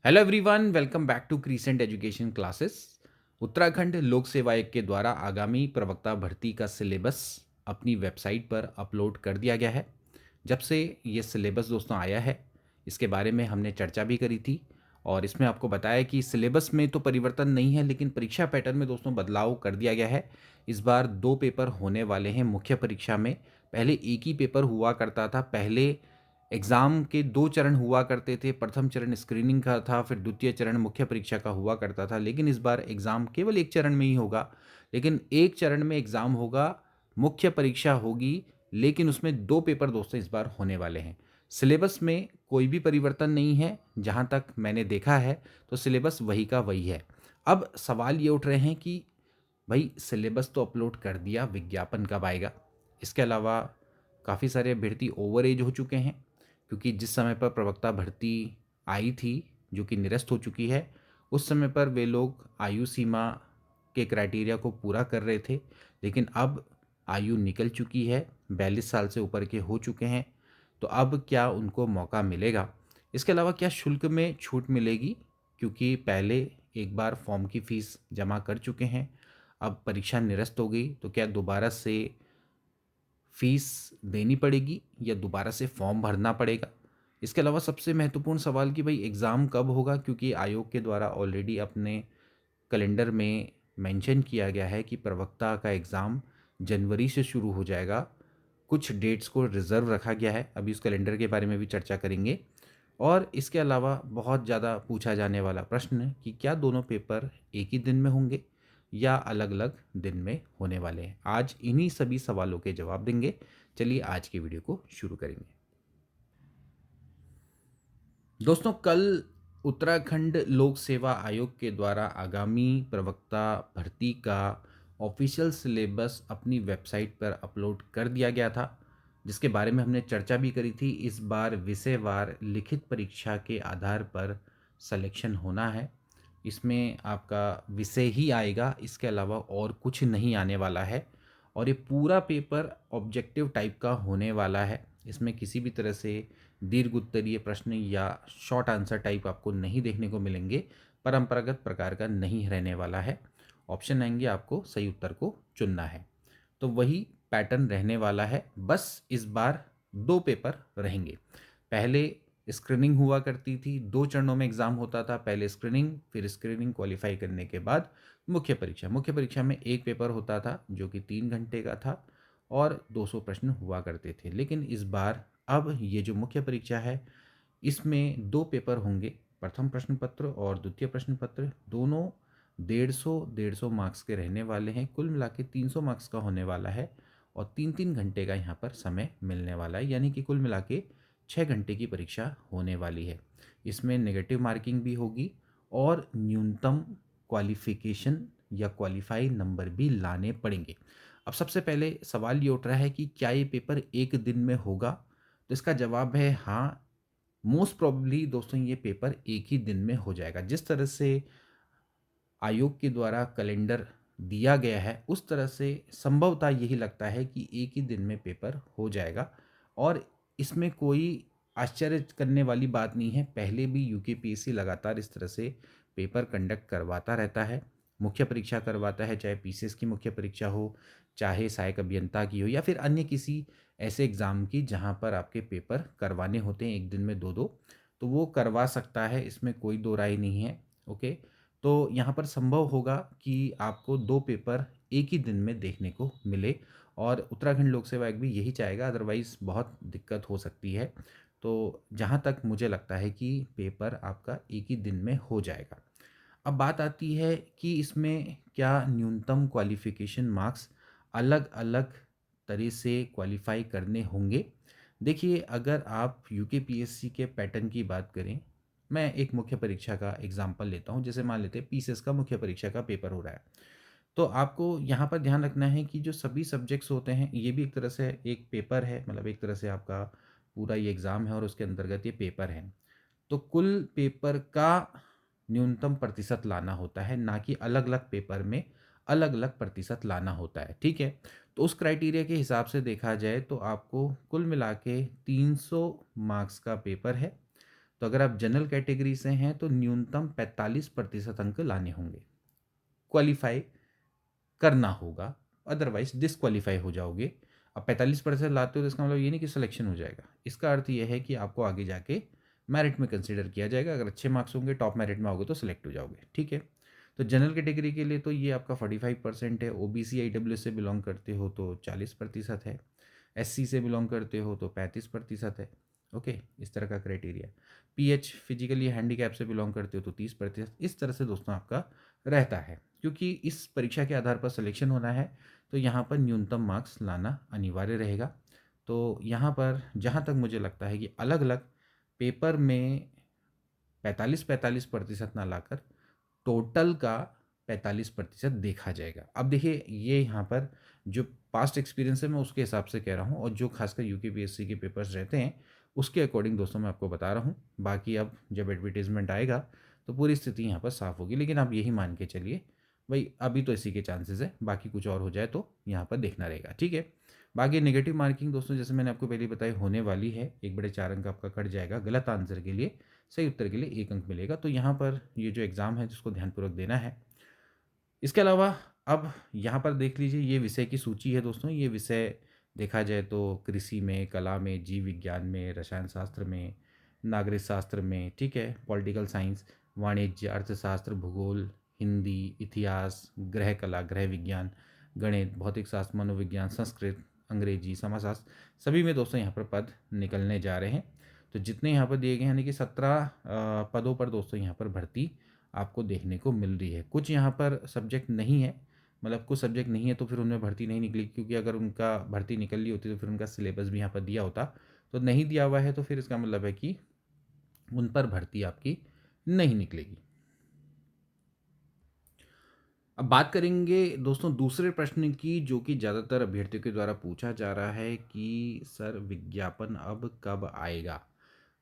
Hello everyone, welcome back to Crescent Education Classes. Uttarakhand Lok Seva आयोग के द्वारा आगामी प्रवक्ता भर्ती का सिलेबस अपनी वेबसाइट पर अपलोड कर दिया गया है। जब से ये सिलेबस दोस्तों आया है, इसके बारे में हमने चर्चा भी करी थी और इसमें आपको बताया कि सिलेबस में तो परिवर्तन नहीं है, लेकिन परीक्षा पैटर्न में दोस्तों बदलाव कर दिया गया है। इस बार 2 पेपर होने वाले हैं मुख्य परीक्षा में। पहले एक ही पेपर हुआ करता था। पहले एग्ज़ाम के 2 चरण हुआ करते थे। प्रथम चरण स्क्रीनिंग का था, फिर द्वितीय चरण मुख्य परीक्षा का हुआ करता था। लेकिन इस बार एग्ज़ाम केवल 1 चरण में ही होगा। लेकिन 1 चरण में एग्ज़ाम होगा, मुख्य परीक्षा होगी, लेकिन उसमें 2 पेपर दोस्तों इस बार होने वाले हैं। सिलेबस में कोई भी परिवर्तन नहीं है, जहाँ तक मैंने देखा है, तो सिलेबस वही का वही है। अब सवाल ये उठ रहे हैं कि भाई सिलेबस तो अपलोड कर दिया, विज्ञापन कब आएगा? इसके अलावा काफ़ी सारे अभ्यर्थी ओवर एज हो चुके हैं, क्योंकि जिस समय पर प्रवक्ता भर्ती आई थी, जो कि निरस्त हो चुकी है, उस समय पर वे लोग आयु सीमा के क्राइटेरिया को पूरा कर रहे थे। लेकिन अब आयु निकल चुकी है, 42 साल से ऊपर के हो चुके हैं, तो अब क्या उनको मौका मिलेगा? इसके अलावा क्या शुल्क में छूट मिलेगी? क्योंकि पहले एक बार फॉर्म की फ़ीस जमा कर चुके हैं, अब परीक्षा निरस्त हो गई, तो क्या दोबारा से फ़ीस देनी पड़ेगी या दोबारा से फॉर्म भरना पड़ेगा? इसके अलावा सबसे महत्वपूर्ण सवाल कि भाई एग्ज़ाम कब होगा, क्योंकि आयोग के द्वारा ऑलरेडी अपने कैलेंडर में मेंशन किया गया है कि प्रवक्ता का एग्ज़ाम जनवरी से शुरू हो जाएगा। कुछ डेट्स को रिज़र्व रखा गया है, अभी उस कैलेंडर के बारे में भी चर्चा करेंगे। और इसके अलावा बहुत ज़्यादा पूछा जाने वाला प्रश्न कि क्या दोनों पेपर एक ही दिन में होंगे या अलग-अलग दिन में होने वाले हैं। आज इन्हीं सभी सवालों के जवाब देंगे। चलिए आज की वीडियो को शुरू करेंगे। दोस्तों, कल उत्तराखंड लोक सेवा आयोग के द्वारा आगामी प्रवक्ता भर्ती का ऑफिशियल सिलेबस अपनी वेबसाइट पर अपलोड कर दिया गया था, जिसके बारे में हमने चर्चा भी करी थी। इस बार विषयवार लिखित परीक्षा के आधार पर सिलेक्शन होना है। इसमें आपका विषय ही आएगा, इसके अलावा और कुछ नहीं आने वाला है। और ये पूरा पेपर ऑब्जेक्टिव टाइप का होने वाला है। इसमें किसी भी तरह से दीर्घ उत्तरीय प्रश्न या शॉर्ट आंसर टाइप आपको नहीं देखने को मिलेंगे। परंपरागत प्रकार का नहीं रहने वाला है। ऑप्शन आएंगे, आपको सही उत्तर को चुनना है। तो वही पैटर्न रहने वाला है, बस इस बार 2 पेपर रहेंगे। पहले स्क्रीनिंग हुआ करती थी, 2 चरणों में एग्ज़ाम होता था। पहले स्क्रीनिंग, फिर स्क्रीनिंग क्वालिफाई करने के बाद मुख्य परीक्षा। मुख्य परीक्षा में एक पेपर होता था जो कि 3 घंटे का था और 200 प्रश्न हुआ करते थे। लेकिन इस बार अब ये जो मुख्य परीक्षा है, इसमें 2 पेपर होंगे, प्रथम प्रश्न पत्र और द्वितीय प्रश्न पत्र। दोनों 150 मार्क्स के रहने वाले हैं। कुल मिला के 300 मार्क्स का होने वाला है और 3-3 घंटे का यहाँ पर समय मिलने वाला है, यानी कि कुल मिला के 6 घंटे की परीक्षा होने वाली है। इसमें नेगेटिव मार्किंग भी होगी और न्यूनतम क्वालिफिकेशन या क्वालिफाई नंबर भी लाने पड़ेंगे। अब सबसे पहले सवाल ये उठ रहा है कि क्या ये पेपर एक दिन में होगा? तो इसका जवाब है हाँ, मोस्ट प्रोबेबली दोस्तों ये पेपर एक ही दिन में हो जाएगा। जिस तरह से आयोग के द्वारा कैलेंडर दिया गया है, उस तरह से संभवतः यही लगता है कि एक ही दिन में पेपर हो जाएगा। और इसमें कोई आश्चर्य करने वाली बात नहीं है। पहले भी यूकेपीएससी लगातार इस तरह से पेपर कंडक्ट करवाता रहता है, मुख्य परीक्षा करवाता है, चाहे पीसीएस की मुख्य परीक्षा हो, चाहे सहायक अभियंता की हो या फिर अन्य किसी ऐसे एग्ज़ाम की जहाँ पर आपके पेपर करवाने होते हैं एक दिन में 2-2, तो वो करवा सकता है, इसमें कोई दो राय नहीं है। ओके, तो यहाँ पर संभव होगा कि आपको 2 पेपर एक ही दिन में देखने को मिले और उत्तराखंड लोक सेवा आयोग भी यही चाहेगा, अदरवाइज़ बहुत दिक्कत हो सकती है। तो जहाँ तक मुझे लगता है कि पेपर आपका एक ही दिन में हो जाएगा। अब बात आती है कि इसमें क्या न्यूनतम क्वालिफ़िकेशन मार्क्स अलग-अलग तरह से क्वालिफ़ाई करने होंगे? देखिए, अगर आप यूकेपीएससी के पैटर्न की बात करें, मैं एक मुख्य परीक्षा का एग्ज़ाम्पल लेता हूँ। जैसे मान लेते हैं पीसीएस का मुख्य परीक्षा का पेपर हो रहा है। तो आपको यहाँ पर ध्यान रखना है कि जो सभी सब्जेक्ट्स होते हैं, ये भी एक तरह से एक पेपर है, मतलब एक तरह से आपका पूरा ये एग्ज़ाम है और उसके अंतर्गत ये पेपर है। तो कुल पेपर का न्यूनतम प्रतिशत लाना होता है, ना कि अलग-अलग पेपर में अलग-अलग प्रतिशत लाना होता है, ठीक है? तो उस क्राइटेरिया के हिसाब से देखा जाए तो आपको कुल मिला के 300 मार्क्स का पेपर है। तो अगर आप जनरल कैटेगरी से हैं तो न्यूनतम 45% अंक लाने होंगे, क्वालिफाई करना होगा, अदरवाइज डिसक्वालीफाई हो जाओगे। अब 45% लाते हो तो इसका मतलब ये नहीं कि सिलेक्शन हो जाएगा, इसका अर्थ ये है कि आपको आगे जाके मेरिट में कंसिडर किया जाएगा। अगर अच्छे मार्क्स होंगे, टॉप मेरिट में आओगे तो सिलेक्ट हो जाओगे, ठीक है। तो जनरल कैटेगरी के लिए तो ये आपका 45% है। ओबीसी ईडब्ल्यूएस से बिलोंग करते हो तो 40% है, एससी से बिलोंग करते हो तो 35% है। ओके, इस तरह का क्राइटेरिया। पीएच फिजिकली हैंडीकैप से बिलोंग करते हो तो 30%। इस तरह से दोस्तों आपका रहता है। क्योंकि इस परीक्षा के आधार पर सिलेक्शन होना है तो यहाँ पर न्यूनतम मार्क्स लाना अनिवार्य रहेगा। तो यहाँ पर जहाँ तक मुझे लगता है कि अलग अलग पेपर में 45-45% ना लाकर टोटल का 45% देखा जाएगा। अब देखिए, ये यहाँ पर जो पास्ट एक्सपीरियंस है मैं उसके हिसाब से कह रहा हूँ, और जो खासकर यूकेपीएससी के पेपर्स रहते हैं उसके अकॉर्डिंग दोस्तों मैं आपको बता रहा हूँ। बाकी अब जब एडवर्टीजमेंट आएगा तो पूरी स्थिति यहाँ पर साफ होगी, लेकिन आप यही मान के चलिए भाई अभी तो इसी के चांसेस है, बाकी कुछ और हो जाए तो यहाँ पर देखना रहेगा, ठीक है। बाकी नेगेटिव मार्किंग दोस्तों जैसे मैंने आपको पहले बताई होने वाली है, 1/4 अंक आपका कट जाएगा गलत आंसर के लिए। सही उत्तर के लिए 1 अंक मिलेगा। तो यहाँ पर ये जो एग्ज़ाम है जिसको ध्यानपूर्वक देना है। इसके अलावा अब यहाँ पर देख लीजिए, ये विषय की सूची है दोस्तों। ये विषय देखा जाए तो कृषि में, कला में, जीव विज्ञान में, रसायन शास्त्र में, नागरिक शास्त्र में, ठीक है, पॉलिटिकल साइंस, वाणिज्य, अर्थशास्त्र, भूगोल, हिंदी, इतिहास, गृह कला, गृह विज्ञान, गणित, भौतिक शास्त्र, मनोविज्ञान, संस्कृत, अंग्रेजी, समाजशास्त्र, सभी में दोस्तों यहाँ पर पद निकलने जा रहे हैं। तो जितने यहाँ पर दिए गए हैं, यानी कि 17 पदों पर दोस्तों यहाँ पर भर्ती आपको देखने को मिल रही है। कुछ यहाँ पर सब्जेक्ट नहीं है, मतलब कुछ सब्जेक्ट नहीं है तो फिर उनमें भर्ती नहीं निकली, क्योंकि अगर उनका भर्ती निकल ली होती तो फिर उनका सिलेबस भी यहाँ पर दिया होता। तो नहीं दिया हुआ है तो फिर इसका मतलब है कि उन पर भर्ती आपकी नहीं निकलेगी। अब बात करेंगे दोस्तों दूसरे प्रश्न की, जो कि ज़्यादातर अभ्यर्थियों के द्वारा पूछा जा रहा है कि सर विज्ञापन अब कब आएगा।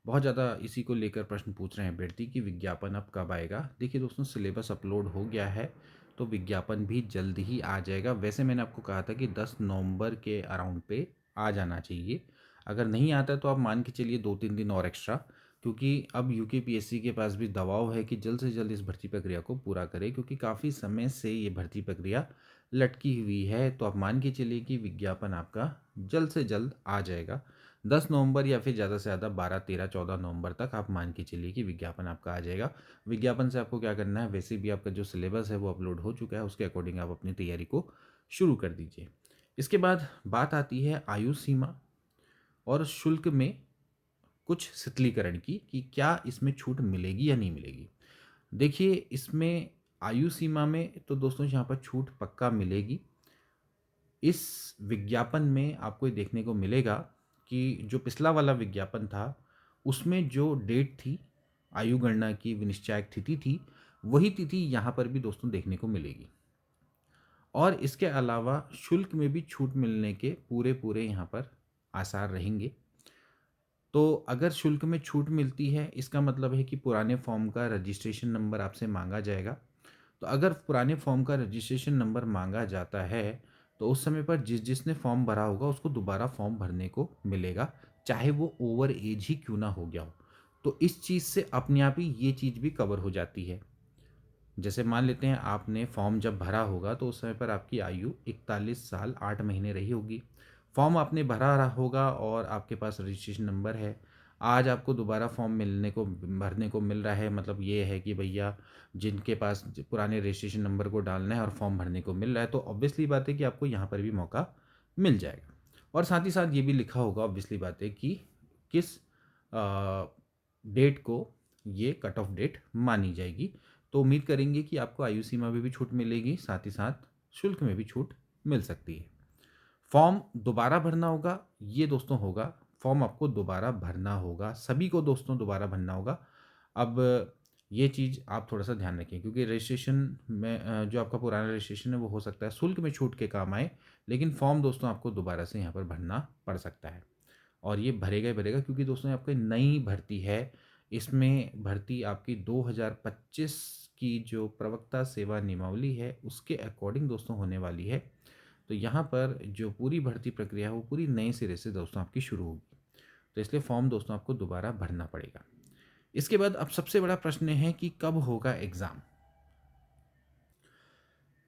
बहुत ज़्यादा इसी को लेकर प्रश्न पूछ रहे हैं अभ्यर्थी कि विज्ञापन अब कब आएगा। देखिए दोस्तों, सिलेबस अपलोड हो गया है तो विज्ञापन भी जल्द ही आ जाएगा। वैसे मैंने आपको कहा था कि 10 नवंबर के अराउंड पे आ जाना चाहिए। अगर नहीं आता तो आप मान के चलिए 2-3 दिन और एक्स्ट्रा, क्योंकि अब यूकेपीएससी के पास भी दबाव है कि जल्द से जल्द इस भर्ती प्रक्रिया को पूरा करें, क्योंकि काफ़ी समय से ये भर्ती प्रक्रिया लटकी हुई है। तो आप मान के चलिए कि विज्ञापन आपका जल्द से जल्द आ जाएगा। 10 नवंबर या फिर ज़्यादा से ज़्यादा 12, 13, 14 नवंबर तक आप मान के चलिए कि विज्ञापन आपका आ जाएगा। विज्ञापन से आपको क्या करना है, वैसे भी आपका जो सिलेबस है वो अपलोड हो चुका है, उसके अकॉर्डिंग आप अपनी तैयारी को शुरू कर दीजिए। इसके बाद बात आती है आयु सीमा और शुल्क में कुछ शिथिलीकरण की, कि क्या इसमें छूट मिलेगी या नहीं मिलेगी। देखिए, इसमें आयु सीमा में तो दोस्तों यहाँ पर छूट पक्का मिलेगी। इस विज्ञापन में आपको ये देखने को मिलेगा कि जो पिछला वाला विज्ञापन था उसमें जो डेट थी आयु गणना की, विनिश्चायक तिथि थी, वही तिथि यहाँ पर भी दोस्तों देखने को मिलेगी। और इसके अलावा शुल्क में भी छूट मिलने के पूरे पूरे यहाँ पर आसार रहेंगे। तो अगर शुल्क में छूट मिलती है, इसका मतलब है कि पुराने फॉर्म का रजिस्ट्रेशन नंबर आपसे मांगा जाएगा। तो अगर पुराने फॉर्म का रजिस्ट्रेशन नंबर मांगा जाता है तो उस समय पर जिसने फॉर्म भरा होगा उसको दोबारा फॉर्म भरने को मिलेगा, चाहे वो ओवर एज ही क्यों ना हो गया हो। तो इस चीज़ से अपने आप ही ये चीज़ भी कवर हो जाती है। जैसे मान लेते हैं आपने फॉर्म जब भरा होगा तो उस समय पर आपकी आयु 41 साल 8 महीने रही होगी। फॉर्म आपने भरा रहा होगा और आपके पास रजिस्ट्रेशन नंबर है। आज आपको दोबारा फॉर्म मिलने को भरने को मिल रहा है, मतलब ये है कि भैया जिनके पास पुराने रजिस्ट्रेशन नंबर को डालना है और फॉर्म भरने को मिल रहा है, तो ऑब्वियसली बात है कि आपको यहाँ पर भी मौका मिल जाएगा। और साथ ही साथ ये भी लिखा होगा ऑब्वियसली बात है कि किस डेट को ये कट ऑफ डेट मानी जाएगी। तो उम्मीद करेंगे कि आपको आयु सीमा में भी छूट मिलेगी, साथ ही साथ शुल्क में भी छूट मिल सकती है। फॉर्म दोबारा भरना होगा, ये दोस्तों होगा, फॉर्म आपको दोबारा भरना होगा, सभी को दोस्तों दोबारा भरना होगा। अब ये चीज़ आप थोड़ा सा ध्यान रखें, क्योंकि रजिस्ट्रेशन में जो आपका पुराना रजिस्ट्रेशन है वो हो सकता है शुल्क में छूट के काम आए, लेकिन फॉर्म दोस्तों आपको दोबारा से यहाँ पर भरना पड़ सकता है। और ये भरेगा ही भरेगा, क्योंकि दोस्तों ये आपकी नई भर्ती है। इसमें भर्ती आपकी 2025 की जो प्रवक्ता सेवा नियमावली है उसके अकॉर्डिंग दोस्तों होने वाली है। तो यहाँ पर जो पूरी भर्ती प्रक्रिया है वो पूरी नए सिरे से दोस्तों आपकी शुरू होगी। तो इसलिए फॉर्म दोस्तों आपको दोबारा भरना पड़ेगा। इसके बाद अब सबसे बड़ा प्रश्न है कि कब होगा एग्ज़ाम?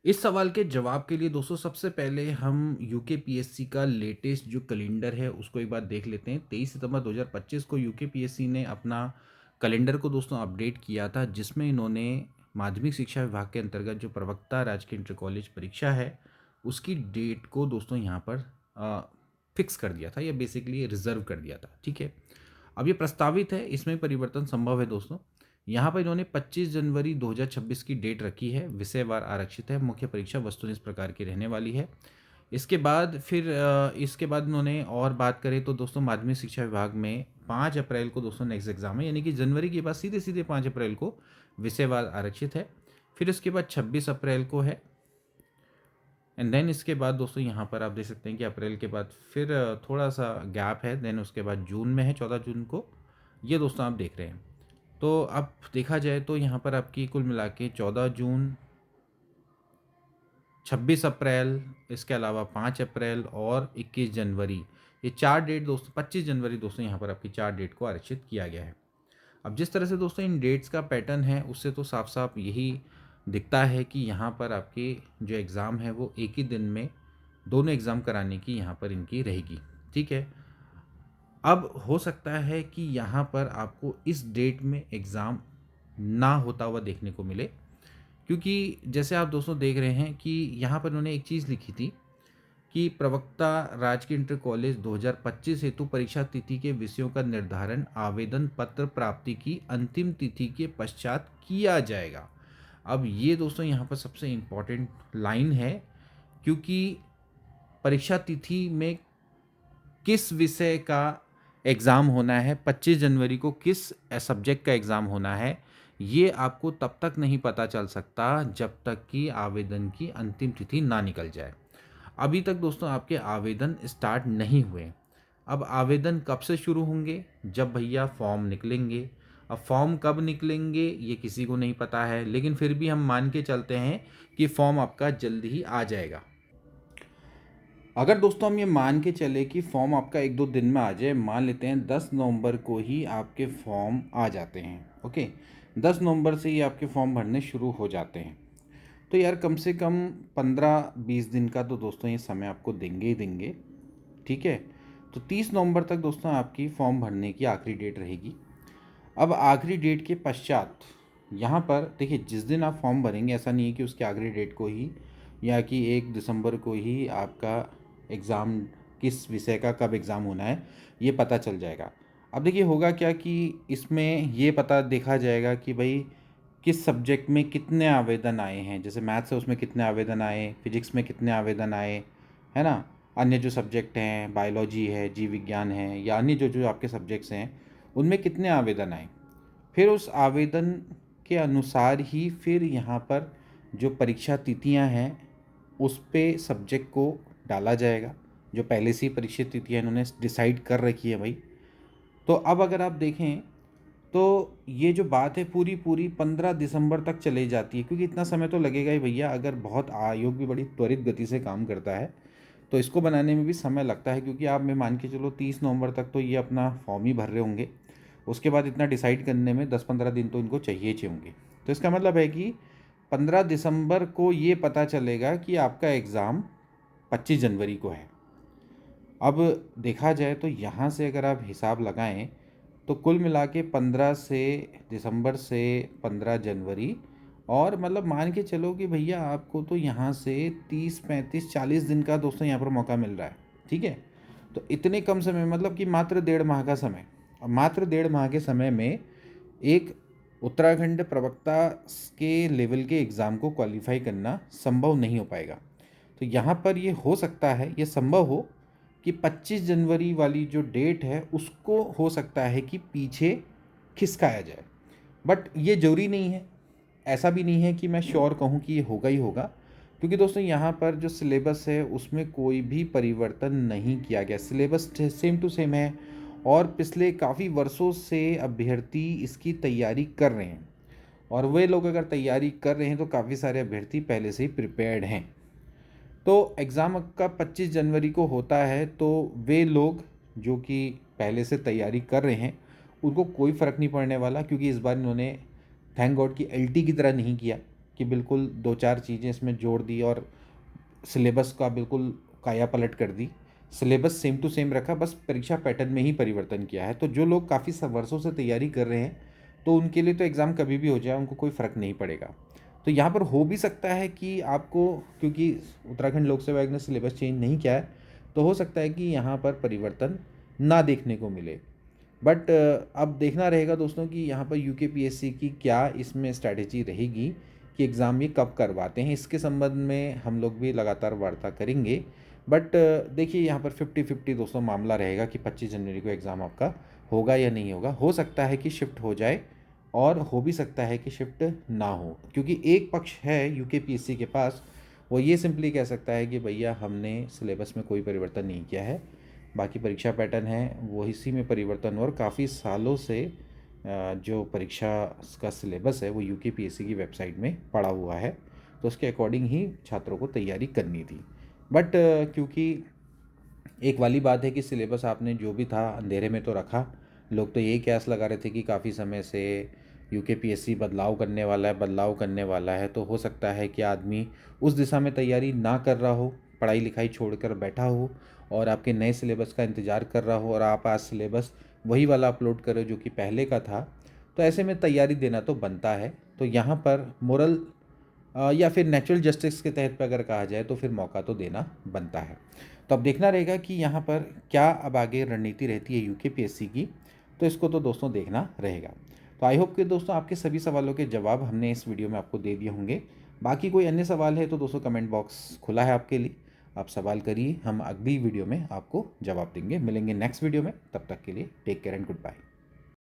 इस सवाल के जवाब के लिए दोस्तों सबसे पहले हम यूकेपीएससी का लेटेस्ट जो कैलेंडर है उसको एक बार देख लेते हैं। 23 सितंबर 2025 को यूकेपीएससी ने अपना कैलेंडर को दोस्तों अपडेट किया था, जिसमें इन्होंने माध्यमिक शिक्षा विभाग के अंतर्गत जो प्रवक्ता राजकीय इंटर कॉलेज परीक्षा है, उसकी डेट को दोस्तों यहाँ पर फिक्स कर दिया था या बेसिकली रिज़र्व कर दिया था, ठीक है। अब ये प्रस्तावित है, इसमें परिवर्तन संभव है दोस्तों। यहाँ पर इन्होंने 25 जनवरी 2026 की डेट रखी है, विषयवार आरक्षित है, मुख्य परीक्षा वस्तुतः इस प्रकार की रहने वाली है। इसके बाद इन्होंने और बात करें तो दोस्तों माध्यमिक शिक्षा विभाग में 5 अप्रैल को दोस्तों नेक्स्ट एग्जाम है, यानी कि जनवरी के बाद सीधे सीधे 5 अप्रैल को विषयवार आरक्षित है। फिर उसके बाद 26 अप्रैल को है, एंड देन इसके बाद दोस्तों यहाँ पर आप देख सकते हैं कि अप्रैल के बाद फिर थोड़ा सा गैप है, देन उसके बाद जून में है 14 जून को, ये दोस्तों आप देख रहे हैं। तो अब देखा जाए तो यहाँ पर आपकी कुल मिला के 14 जून, 26 अप्रैल, इसके अलावा 5 अप्रैल और 21 जनवरी, ये 4 डेट दोस्तों, 25 जनवरी दोस्तों यहाँ पर आपकी 4 डेट को आरक्षित किया गया है। अब जिस तरह से दोस्तों इन डेट्स का पैटर्न है उससे तो साफ साफ यही दिखता है कि यहाँ पर आपके जो एग्ज़ाम है वो एक ही दिन में दोनों एग्ज़ाम कराने की यहाँ पर इनकी रहेगी, ठीक है। अब हो सकता है कि यहाँ पर आपको इस डेट में एग्ज़ाम ना होता हुआ देखने को मिले, क्योंकि जैसे आप दोस्तों देख रहे हैं कि यहाँ पर उन्होंने एक चीज़ लिखी थी कि प्रवक्ता राजकीय इंटर कॉलेज 2025 हेतु परीक्षा तिथि के विषयों का निर्धारण आवेदन पत्र प्राप्ति की अंतिम तिथि के पश्चात किया जाएगा। अब ये दोस्तों यहाँ पर सबसे इम्पॉर्टेंट लाइन है, क्योंकि परीक्षा तिथि में किस विषय का एग्ज़ाम होना है, 25 जनवरी को किस सब्जेक्ट का एग्ज़ाम होना है, ये आपको तब तक नहीं पता चल सकता जब तक कि आवेदन की अंतिम तिथि ना निकल जाए। अभी तक दोस्तों आपके आवेदन स्टार्ट नहीं हुए। अब आवेदन कब से शुरू होंगे? जब भैया फॉर्म निकलेंगे। अब फॉर्म कब निकलेंगे ये किसी को नहीं पता है, लेकिन फिर भी हम मान के चलते हैं कि फॉर्म आपका जल्दी ही आ जाएगा। अगर दोस्तों हम ये मान के चले कि फॉर्म आपका 1-2 दिन में आ जाए, मान लेते हैं 10 नवंबर को ही आपके फॉर्म आ जाते हैं, ओके, 10 नवंबर से ही आपके फॉर्म भरने शुरू हो जाते हैं, तो यार कम से कम 15-20 दिन का तो दोस्तों ये समय आपको देंगे ही देंगे, ठीक है। तो 30 नवंबर तक दोस्तों आपकी फॉर्म भरने की आखिरी डेट रहेगी। अब आखिरी डेट के पश्चात यहाँ पर देखिए, जिस दिन आप फॉर्म भरेंगे ऐसा नहीं है कि उसके आखिरी डेट को ही या कि 1 दिसंबर को ही आपका एग्ज़ाम किस विषय का कब एग्ज़ाम होना है ये पता चल जाएगा। अब देखिए होगा क्या कि इसमें ये पता देखा जाएगा कि भाई किस सब्जेक्ट में कितने आवेदन आए हैं, जैसे मैथ्स है उसमें कितने आवेदन आए, फिजिक्स में कितने आवेदन आए, है ना। अन्य जो सब्जेक्ट हैं, बायोलॉजी है, जीव विज्ञान है, या अन्य जो जो आपके सब्जेक्ट्स हैं उनमें कितने आवेदन आए, फिर उस आवेदन के अनुसार ही फिर यहाँ पर जो परीक्षा तिथियाँ हैं उस पे सब्जेक्ट को डाला जाएगा। जो पहले से ही परीक्षा तिथियाँ इन्होंने डिसाइड कर रखी है भाई। तो अब अगर आप देखें तो ये जो बात है पूरी पूरी 15 दिसंबर तक चली जाती है, क्योंकि इतना समय तो लगेगा ही भैया। अगर बहुत आयोग भी बड़ी त्वरित गति से काम करता है तो इसको बनाने में भी समय लगता है, क्योंकि आप मैं मान के चलो 30 नवंबर तक तो ये अपना फॉर्म ही भर रहे होंगे, उसके बाद इतना डिसाइड करने में 10-15 दिन तो इनको चाहिए होंगे। तो इसका मतलब है कि 15 दिसंबर को ये पता चलेगा कि आपका एग्ज़ाम 25 जनवरी को है। अब देखा जाए तो यहाँ से अगर आप हिसाब लगाएं तो कुल मिला के 15 से दिसंबर से 15 जनवरी, और मतलब मान के चलो कि भैया आपको तो यहाँ से 30-35-40 दिन का दोस्तों यहाँ पर मौका मिल रहा है, ठीक है। तो इतने कम समय, मतलब कि मात्र 1.5 माह का समय, और मात्र 1.5 माह के समय में एक उत्तराखंड प्रवक्ता के लेवल के एग्ज़ाम को क्वालिफाई करना संभव नहीं हो पाएगा। तो यहाँ पर ये हो सकता है, ये संभव हो कि 25 जनवरी वाली जो डेट है उसको हो सकता है कि पीछे खिसकाया जाए, बट ये ज़रूरी नहीं है। ऐसा भी नहीं है कि मैं श्योर कहूँ कि ये होगा ही होगा, क्योंकि दोस्तों यहाँ पर जो सिलेबस है उसमें कोई भी परिवर्तन नहीं किया गया, सिलेबस सेम टू सेम है, और पिछले काफ़ी वर्षों से अभ्यर्थी इसकी तैयारी कर रहे हैं, और वे लोग अगर तैयारी कर रहे हैं तो काफ़ी सारे अभ्यर्थी पहले से ही प्रिपेयर्ड हैं। तो एग्ज़ाम का 25 जनवरी को होता है, तो वे लोग जो कि पहले से तैयारी कर रहे हैं उनको कोई फ़र्क नहीं पड़ने वाला, क्योंकि इस बार इन्होंने थैंक गॉड कि एलटी की तरह नहीं किया कि बिल्कुल 2-4 चीज़ें इसमें जोड़ दी और सिलेबस का बिल्कुल काया पलट कर दी। सिलेबस सेम टू सेम रखा, बस परीक्षा पैटर्न में ही परिवर्तन किया है। तो जो लोग काफ़ी वर्षों से तैयारी कर रहे हैं, तो उनके लिए तो एग्ज़ाम कभी भी हो जाए, उनको कोई फ़र्क नहीं पड़ेगा। तो यहाँ पर हो भी सकता है कि आपको, क्योंकि उत्तराखंड लोक सेवा आयोग ने सिलेबस चेंज नहीं किया है, तो हो सकता है कि यहाँ पर परिवर्तन ना देखने को मिले। बट अब देखना रहेगा दोस्तों कि यहाँ पर यूकेपीएससी की क्या इसमें स्ट्रैटेजी रहेगी कि एग्ज़ाम ये कब करवाते हैं। इसके संबंध में हम लोग भी लगातार वार्ता करेंगे। बट देखिए, यहाँ पर 50-50 दोस्तों मामला रहेगा कि 25 जनवरी को एग्ज़ाम आपका होगा या नहीं होगा। हो सकता है कि शिफ्ट हो जाए और हो भी सकता है कि शिफ्ट ना हो, क्योंकि एक पक्ष है यूकेपीएससी के पास, वो ये सिंपली कह सकता है कि भैया हमने सिलेबस में कोई परिवर्तन नहीं किया है, बाकी परीक्षा पैटर्न है वो इसी में परिवर्तन, और काफ़ी सालों से जो परीक्षा का सिलेबस है वो यूकेपीएससी की वेबसाइट में पड़ा हुआ है, तो उसके अकॉर्डिंग ही छात्रों को तैयारी करनी थी। बट क्योंकि एक वाली बात है कि सिलेबस आपने जो भी था अंधेरे में तो रखा, लोग तो यही कयास लगा रहे थे कि काफ़ी समय से यूकेपीएससी बदलाव करने वाला है, बदलाव करने वाला है, तो हो सकता है कि आदमी उस दिशा में तैयारी ना कर रहा हो, पढ़ाई लिखाई छोड़कर बैठा हो और आपके नए सिलेबस का इंतज़ार कर रहा हो, और आप आज सिलेबस वही वाला अपलोड करो जो कि पहले का था। तो ऐसे में तैयारी देना तो बनता है। तो यहाँ पर मोरल या फिर नेचुरल जस्टिस के तहत पे अगर कहा जाए तो फिर मौका तो देना बनता है। तो अब देखना रहेगा कि यहाँ पर क्या अब आगे रणनीति रहती है यूकेपीएससी की, तो इसको तो दोस्तों देखना रहेगा। तो आई होप कि दोस्तों आपके सभी सवालों के जवाब हमने इस वीडियो में आपको दे दिए होंगे। बाकी कोई अन्य सवाल है तो दोस्तों कमेंट बॉक्स खुला है आपके लिए, आप सवाल करिए, हम अगली वीडियो में आपको जवाब देंगे। मिलेंगे नेक्स्ट वीडियो में, तब तक के लिए take care and good bye.